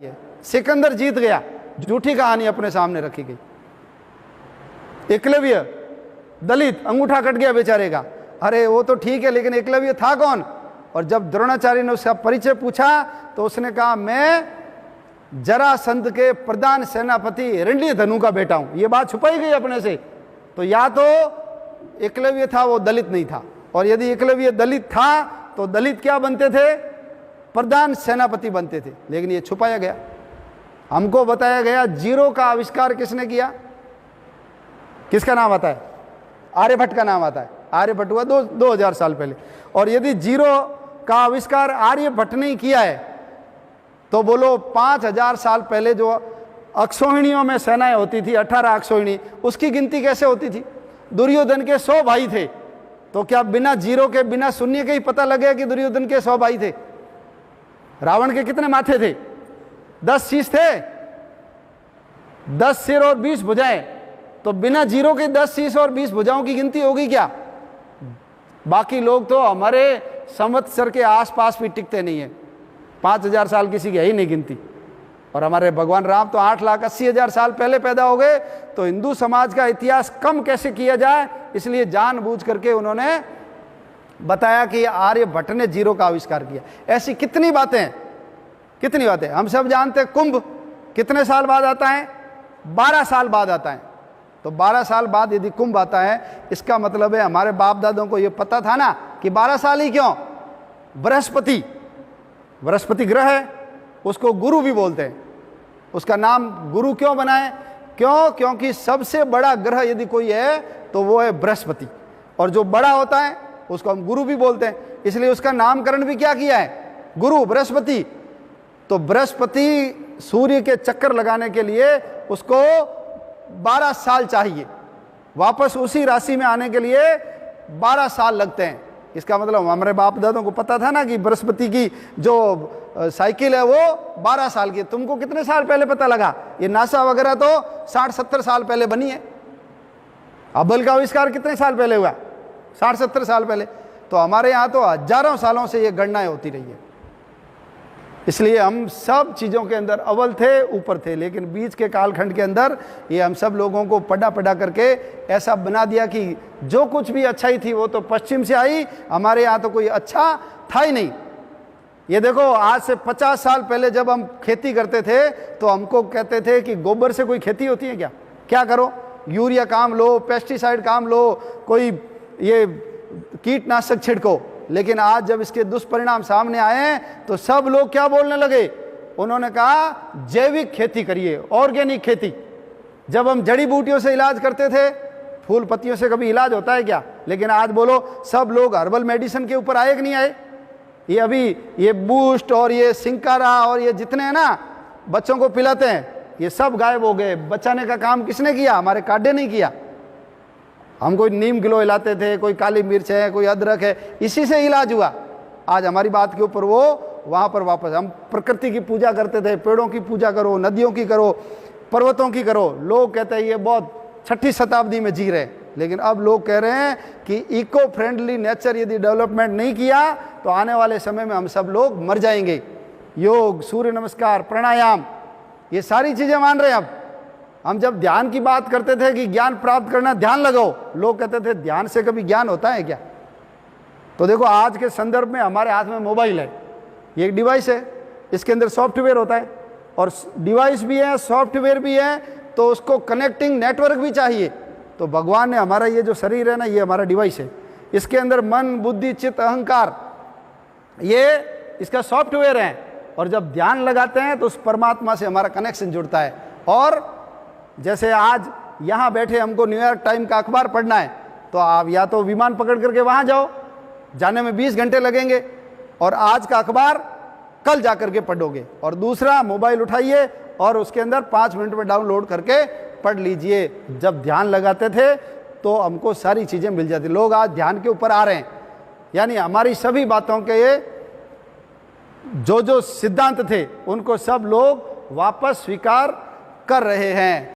सिकंदर जीत गया, झूठी कहानी अपने सामने रखी गई। एकलव्य दलित, अंगूठा कट गया बेचारे का। अरे वो तो ठीक है, लेकिन एकलव्य था कौन? और जब द्रोणाचार्य ने उसका परिचय पूछा तो उसने कहा मैं जरासंध के प्रधान सेनापति हिरण्यधनु का बेटा हूं। ये बात छुपाई गई अपने से। तो या तो एकलव्य था, वो दलित नहीं था, और यदि एकलव्य दलित था तो दलित क्या बनते थे? प्रधान सेनापति बनते थे। लेकिन ये छुपाया गया। हमको बताया गया जीरो का आविष्कार किसने किया? किसका नाम आता है? आर्यभट्ट का नाम आता है। आर्यभट्ट हुआ 2000 साल पहले। और यदि जीरो का आविष्कार आर्यभट्ट ने किया है तो बोलो 5000 साल पहले जो अक्षौहिणियों में सेनाएं होती थी, 18 अक्षौहिणी, उसकी गिनती कैसे होती थी? दुर्योधन के 100 भाई थे, तो क्या बिना जीरो के, बिना शून्य के ही पता लगे कि दुर्योधन के 100 भाई थे? रावण के कितने माथे थे? 10 शीश थे, 10 सिर और 20 भुजाएं। तो बिना जीरो के 10 शीश और 20 भुजाओं की गिनती होगी क्या? बाकी लोग तो हमारे संवत्सर के आसपास भी टिकते नहीं है। 5000 साल किसी की है ही नहीं गिनती। और हमारे भगवान राम तो 8,80,000 साल पहले पैदा हो गए। तो हिंदू समाज का इतिहास कम कैसे किया जाए, इसलिए जानबूझ करके उन्होंने बताया कि आर्यभट्ट ने जीरो का आविष्कार किया। ऐसी कितनी बातें, कितनी बातें। हम सब जानते हैं कुंभ कितने साल बाद आता है? 12 साल बाद आता है। तो 12 साल बाद यदि कुंभ आता है, इसका मतलब है हमारे बाप दादों को यह पता था ना कि 12 साल ही क्यों? बृहस्पति ग्रह है, उसको गुरु भी बोलते हैं। उसका नाम गुरु क्यों बनाए? क्यों? क्योंकि सबसे बड़ा ग्रह यदि कोई है तो वो है बृहस्पति, और जो बड़ा होता है उसको हम गुरु भी बोलते हैं। इसलिए उसका नामकरण भी क्या किया है? गुरु, बृहस्पति। तो बृहस्पति सूर्य के चक्कर लगाने के लिए उसको 12 साल चाहिए, वापस उसी राशि में आने के लिए 12 साल लगते हैं। इसका मतलब हमारे बाप दादों को पता था ना कि बृहस्पति की जो साइकिल है वो 12 साल की। तुमको कितने साल पहले पता लगा? ये नासा वगैरह तो 60-70 साल पहले बनी है। हबल का आविष्कार कितने साल पहले हुआ? 60-70 साल पहले। तो हमारे यहाँ तो हजारों सालों से ये गणनाएं होती रही है। इसलिए हम सब चीज़ों के अंदर अव्वल थे, ऊपर थे। लेकिन बीच के कालखंड के अंदर ये हम सब लोगों को पढ़ा करके ऐसा बना दिया कि जो कुछ भी अच्छाई थी वो तो पश्चिम से आई, हमारे यहाँ तो कोई अच्छा था ही नहीं। ये देखो, आज से 50 साल पहले जब हम खेती करते थे तो हमको कहते थे कि गोबर से कोई खेती होती है क्या? क्या करो? यूरिया काम लो, पेस्टिसाइड काम लो, कोई ये कीटनाशक छिड़को। लेकिन आज जब इसके दुष्परिणाम सामने आए तो सब लोग क्या बोलने लगे? उन्होंने कहा जैविक खेती करिए, ऑर्गेनिक खेती। जब हम जड़ी बूटियों से इलाज करते थे, फूल पत्तियों से कभी इलाज होता है क्या? लेकिन आज बोलो सब लोग हर्बल मेडिसिन के ऊपर आए कि नहीं आए? ये अभी ये बूस्ट और ये सिंकारा और ये जितने हैं ना बच्चों को पिलाते हैं, ये सब गायब हो गए। बचाने का काम किसने किया? हमारे काढ़े नहीं किया। हम कोई नीम गिलो हिलाते थे, कोई काली मिर्च है, कोई अदरक है, इसी से इलाज हुआ। आज हमारी बात के ऊपर वो वहाँ पर वापस हम प्रकृति की पूजा करते थे। पेड़ों की पूजा करो, नदियों की करो, पर्वतों की करो। लोग कहते हैं ये बहुत 6ठी शताब्दी में जी रहे। लेकिन अब लोग कह रहे हैं कि इको फ्रेंडली नेचर यदि डेवलपमेंट नहीं किया तो आने वाले समय में हम सब लोग मर जाएंगे। योग, सूर्य नमस्कार, प्राणायाम, ये सारी चीज़ें मान रहे हैं। अब हम जब ध्यान की बात करते थे कि ज्ञान प्राप्त करना, ध्यान लगाओ, लोग कहते थे ध्यान से कभी ज्ञान होता है क्या? तो देखो आज के संदर्भ में हमारे हाथ में मोबाइल है, ये एक डिवाइस है, इसके अंदर सॉफ्टवेयर होता है, और डिवाइस भी है, सॉफ्टवेयर भी है, तो उसको कनेक्टिंग नेटवर्क भी चाहिए। तो भगवान ने हमारा ये जो शरीर है ना, ये हमारा डिवाइस है, इसके अंदर मन, बुद्धि, चित्त, अहंकार, ये इसका सॉफ्टवेयर है। और जब ध्यान लगाते हैं तो उस परमात्मा से हमारा कनेक्शन जुड़ता है। और जैसे आज यहाँ बैठे हमको न्यूयॉर्क टाइम का अखबार पढ़ना है, तो आप या तो विमान पकड़ करके वहाँ जाओ, जाने में 20 घंटे लगेंगे, और आज का अखबार कल जा करके पढ़ोगे। और दूसरा, मोबाइल उठाइए और उसके अंदर 5 मिनट में डाउनलोड करके पढ़ लीजिए। जब ध्यान लगाते थे तो हमको सारी चीज़ें मिल जाती। लोग आज ध्यान के ऊपर आ रहे हैं, यानी हमारी सभी बातों के ये जो सिद्धांत थे उनको सब लोग वापस स्वीकार कर रहे हैं।